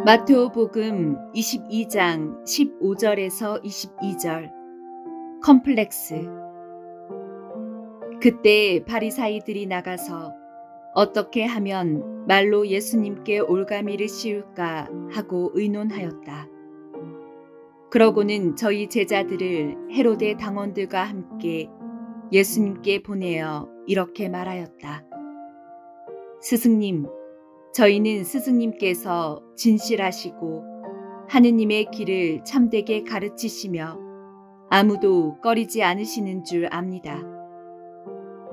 마테오복음 22장 15절에서 22절. 컴플렉스. 그때 바리사이들이 나가서 어떻게 하면 말로 예수님께 올가미를 씌울까 하고 의논하였다. 그러고는 저희 제자들을 헤로데 당원들과 함께 예수님께 보내어 이렇게 말하였다. 스승님, 저희는 스승님께서 진실하시고 하느님의 길을 참되게 가르치시며 아무도 꺼리지 않으시는 줄 압니다.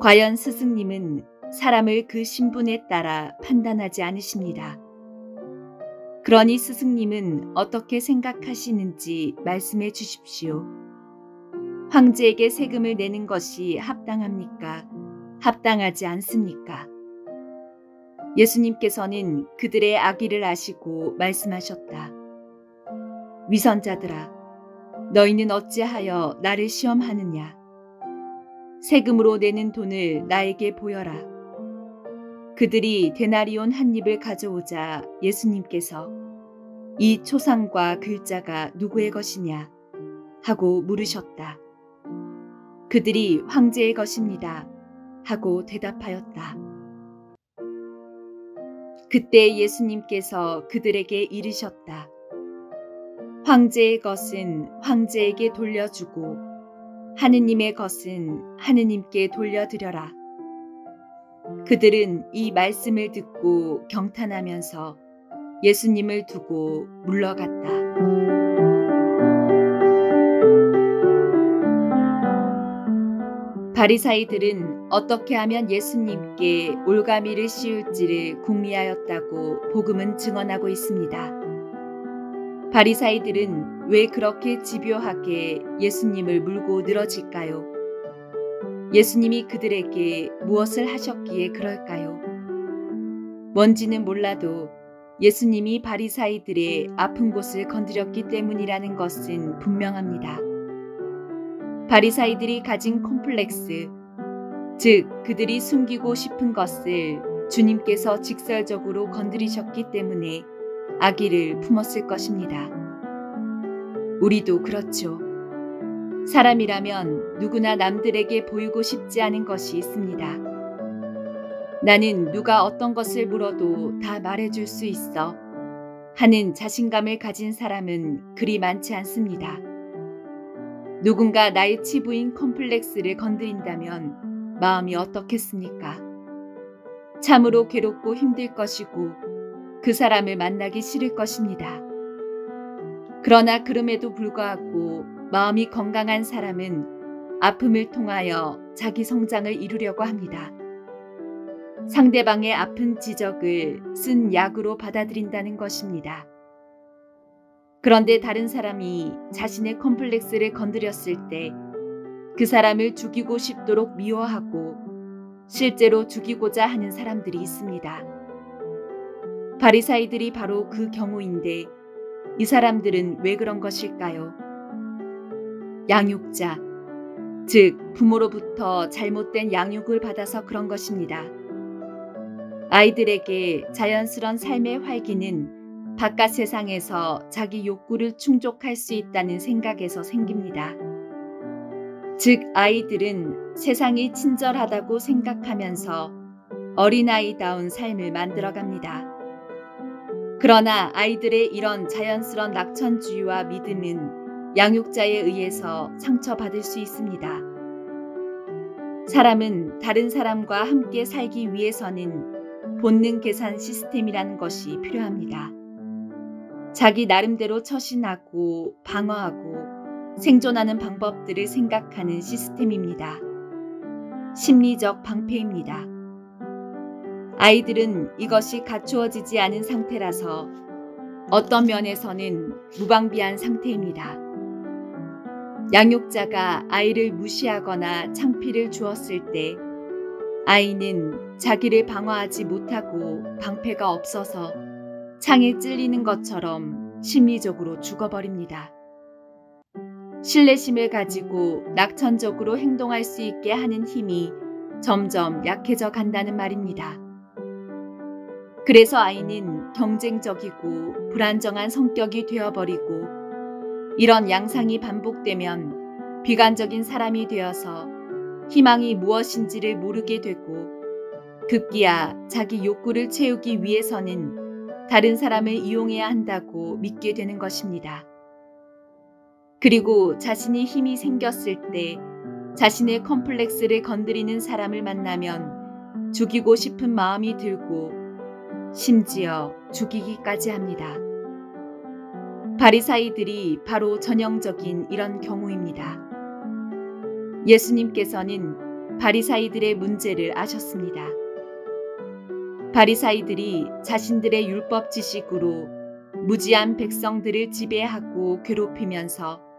과연 스승님은 사람을 그 신분에 따라 판단하지 않으십니다. 그러니 스승님은 어떻게 생각하시는지 말씀해 주십시오. 황제에게 세금을 내는 것이 합당합니까? 합당하지 않습니까? 예수님께서는 그들의 악의를 아시고 말씀하셨다. 위선자들아, 너희는 어찌하여 나를 시험하느냐? 세금으로 내는 돈을 나에게 보여라. 그들이 데나리온 한 입을 가져오자 예수님께서 이 초상과 글자가 누구의 것이냐? 하고 물으셨다. 그들이 황제의 것입니다. 하고 대답하였다. 그때 예수님께서 그들에게 이르셨다. 황제의 것은 황제에게 돌려주고 하느님의 것은 하느님께 돌려드려라. 그들은 이 말씀을 듣고 경탄하면서 예수님을 두고 물러갔다. 바리사이들은 어떻게 하면 예수님께 올가미를 씌울지를 궁리하였다고 복음은 증언하고 있습니다. 바리사이들은 왜 그렇게 집요하게 예수님을 물고 늘어질까요? 예수님이 그들에게 무엇을 하셨기에 그럴까요? 뭔지는 몰라도 예수님이 바리사이들의 아픈 곳을 건드렸기 때문이라는 것은 분명합니다. 바리사이들이 가진 콤플렉스, 즉 그들이 숨기고 싶은 것을 주님께서 직설적으로 건드리셨기 때문에 악의를 품었을 것입니다. 우리도 그렇죠. 사람이라면 누구나 남들에게 보이고 싶지 않은 것이 있습니다. 나는 누가 어떤 것을 물어도 다 말해줄 수 있어 하는 자신감을 가진 사람은 그리 많지 않습니다. 누군가 나의 치부인 컴플렉스를 건드린다면 마음이 어떻겠습니까? 참으로 괴롭고 힘들 것이고 그 사람을 만나기 싫을 것입니다. 그러나 그럼에도 불구하고 마음이 건강한 사람은 아픔을 통하여 자기 성장을 이루려고 합니다. 상대방의 아픈 지적을 쓴 약으로 받아들인다는 것입니다. 그런데 다른 사람이 자신의 컴플렉스를 건드렸을 때 그 사람을 죽이고 싶도록 미워하고 실제로 죽이고자 하는 사람들이 있습니다. 바리사이들이 바로 그 경우인데 이 사람들은 왜 그런 것일까요? 양육자, 즉 부모로부터 잘못된 양육을 받아서 그런 것입니다. 아이들에게 자연스러운 삶의 활기는 바깥 세상에서 자기 욕구를 충족할 수 있다는 생각에서 생깁니다. 즉 아이들은 세상이 친절하다고 생각하면서 어린아이다운 삶을 만들어갑니다. 그러나 아이들의 이런 자연스러운 낙천주의와 믿음은 양육자에 의해서 상처받을 수 있습니다. 사람은 다른 사람과 함께 살기 위해서는 본능 계산 시스템이라는 것이 필요합니다. 자기 나름대로 처신하고 방어하고 생존하는 방법들을 생각하는 시스템입니다. 심리적 방패입니다. 아이들은 이것이 갖추어지지 않은 상태라서 어떤 면에서는 무방비한 상태입니다. 양육자가 아이를 무시하거나 창피를 주었을 때 아이는 자기를 방어하지 못하고 방패가 없어서 창에 찔리는 것처럼 심리적으로 죽어버립니다. 신뢰심을 가지고 낙천적으로 행동할 수 있게 하는 힘이 점점 약해져 간다는 말입니다. 그래서 아이는 경쟁적이고 불안정한 성격이 되어버리고 이런 양상이 반복되면 비관적인 사람이 되어서 희망이 무엇인지를 모르게 되고 급기야 자기 욕구를 채우기 위해서는 다른 사람을 이용해야 한다고 믿게 되는 것입니다. 그리고 자신이 힘이 생겼을 때 자신의 컴플렉스를 건드리는 사람을 만나면 죽이고 싶은 마음이 들고 심지어 죽이기까지 합니다. 바리사이들이 바로 전형적인 이런 경우입니다. 예수님께서는 바리사이들의 문제를 아셨습니다. 바리사이들이 자신들의 율법 지식으로 무지한 백성들을 지배하고 괴롭히면서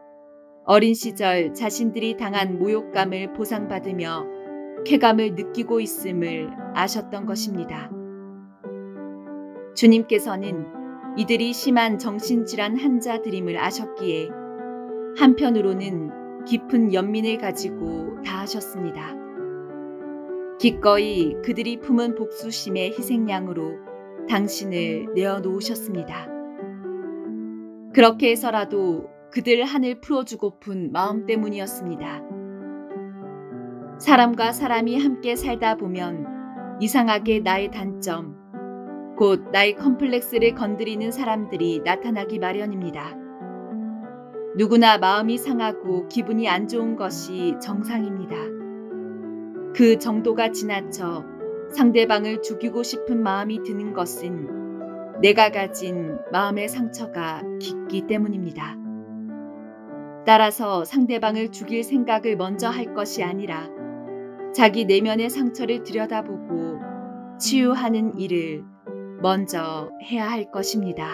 어린 시절 자신들이 당한 모욕감을 보상받으며 쾌감을 느끼고 있음을 아셨던 것입니다. 주님께서는 이들이 심한 정신질환 환자들임을 아셨기에 한편으로는 깊은 연민을 가지고 다하셨습니다. 기꺼이 그들이 품은 복수심의 희생양으로 당신을 내어놓으셨습니다. 그렇게 해서라도 그들 한을 풀어주고픈 마음 때문이었습니다. 사람과 사람이 함께 살다 보면 이상하게 나의 단점, 곧 나의 컴플렉스를 건드리는 사람들이 나타나기 마련입니다. 누구나 마음이 상하고 기분이 안 좋은 것이 정상입니다. 그 정도가 지나쳐 상대방을 죽이고 싶은 마음이 드는 것은 내가 가진 마음의 상처가 깊기 때문입니다. 따라서 상대방을 죽일 생각을 먼저 할 것이 아니라 자기 내면의 상처를 들여다보고 치유하는 일을 먼저 해야 할 것입니다.